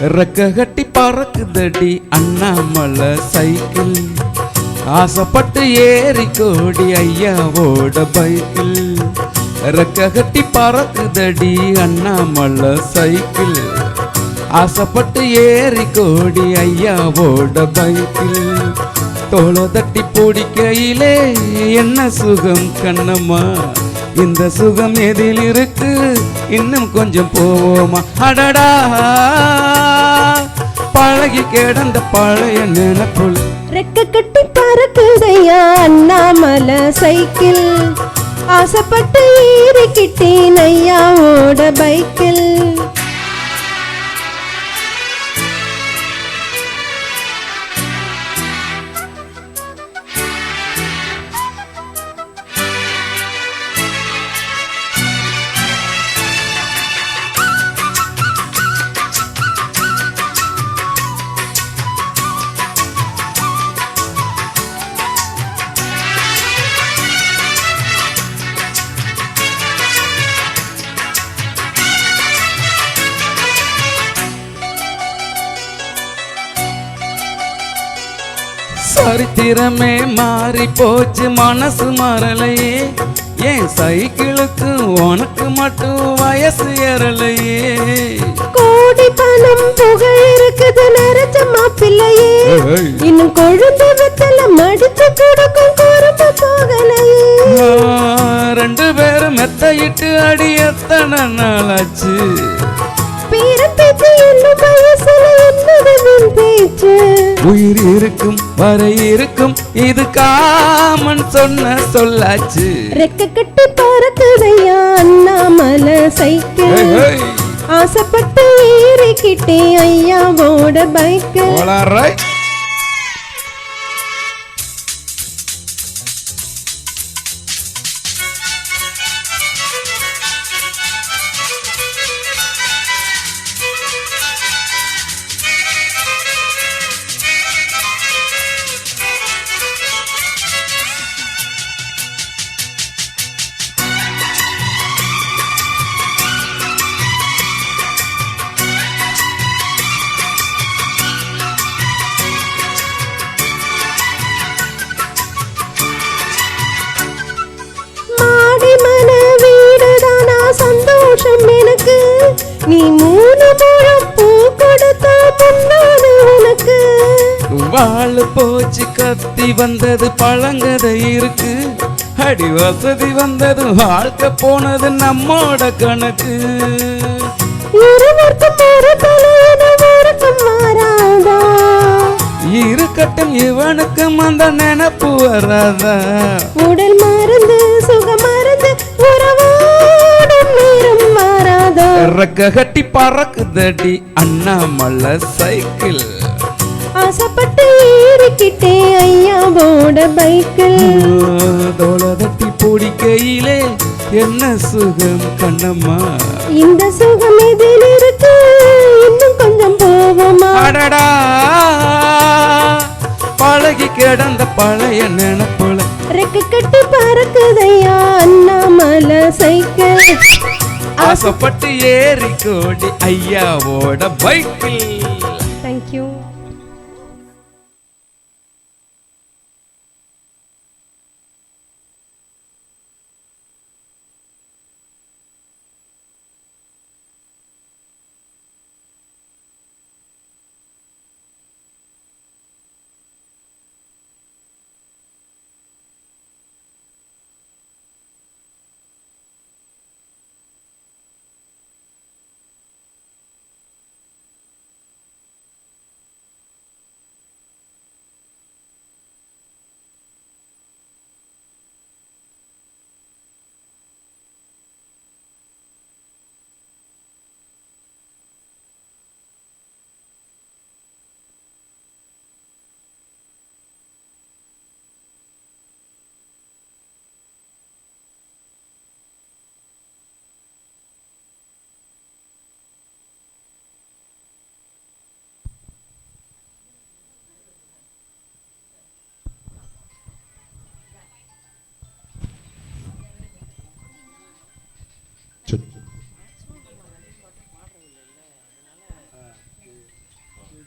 ரெக்க கட்டி பறக்குதடி அண்ணாமலை சைக்கிள், ஆசைப்பட்டு ஏறி கோடி ஐயாவோட பைக்கிள். ரெக்க கட்டி பறக்குதடி அண்ணாமலை சைக்கிள், ஆசைப்பட்டு ஏறி கோடி ஐயாவோட பைக்கிள். தோள தட்டி பிடிக்கையிலே என்ன சுகம் கண்ணம்மா, இந்த சுகம் எதில் இருக்கு, இன்னும் கொஞ்சம் போவோமா. அடடா பழகி கிடந்த பழைய நினைப்புள். ரெக்க கட்டி பறக்குதையா அண்ணாமலை சைக்கிள், ஆசைப்பட்டு ஏறிக்கிட்டேன் ஐயாவோட பைக்கில். சரித்திரமே மாறி போச்சு மனசு மாறலையே, ஏன் சைக்கிளுக்கு உனக்கு மட்டும் வயசு ஏறலையே. கோடி பணம் புகழ் இருக்குது நிறைச்ச மாப்பிள்ளையே, இன்னும் கொழுந்து வெத்தல மடிச்சு கொடுக்கும் குறும்பு போகலையே. ரெண்டு பேரும் மெத்தையிட்டு அடி எத்தனை நாளாச்சு, உயிர் இருக்கும் வரை இருக்கும் இது காமன் சொன்ன சொல்லாச்சு. ரெக்க கட்டி பறக்குதையா அண்ணாமலை சைக்கிள், ஆசைப்பட்டு ஏறிக்கிட்டே ஐயாவோட பைக்கு. நீ மூணு முழம் பூ கொடுத்தா பொன்னாது உனக்கு. வாழ போச்சு கத்தி வந்தது பழங்கதை இருக்கு, அடி வசதி வந்தது வாழ்க்கை போனது நம்மோட கணக்கு. இருக்கட்டும் இவனுக்கும் அந்த நினைப்பு வராதா. உடல் மறந்து சுகம் மறந்து உறவோடும் நேரம் மாறாதா. ரெக்க கட்டி பறக்குதடி அண்ணாமலை சைக்கிள், ஆசைப்பட்டு ஏறிக்கிட்டே ஐயாவோட பைக்கில். தோள தட்டி பிடிக்கையிலே என்ன சுகம் கண்ணம்மா, இந்த சுகம் எதில் இருக்கு, இன்னும் கொஞ்சம் போவோமா. அடடா பழகி கிடந்த பழைய நினைப்புல. ரெக்க கட்டி பறக்குதையா அண்ணாமலை சைக்கிள், ஆசைப்பட்டு ஏறி கோடி ஐயாவோட பைக்கில். தேங்க்யூ.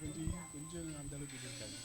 கொஞ்சம் கொஞ்சம் அந்த அளவுக்கு இது இருக்காது.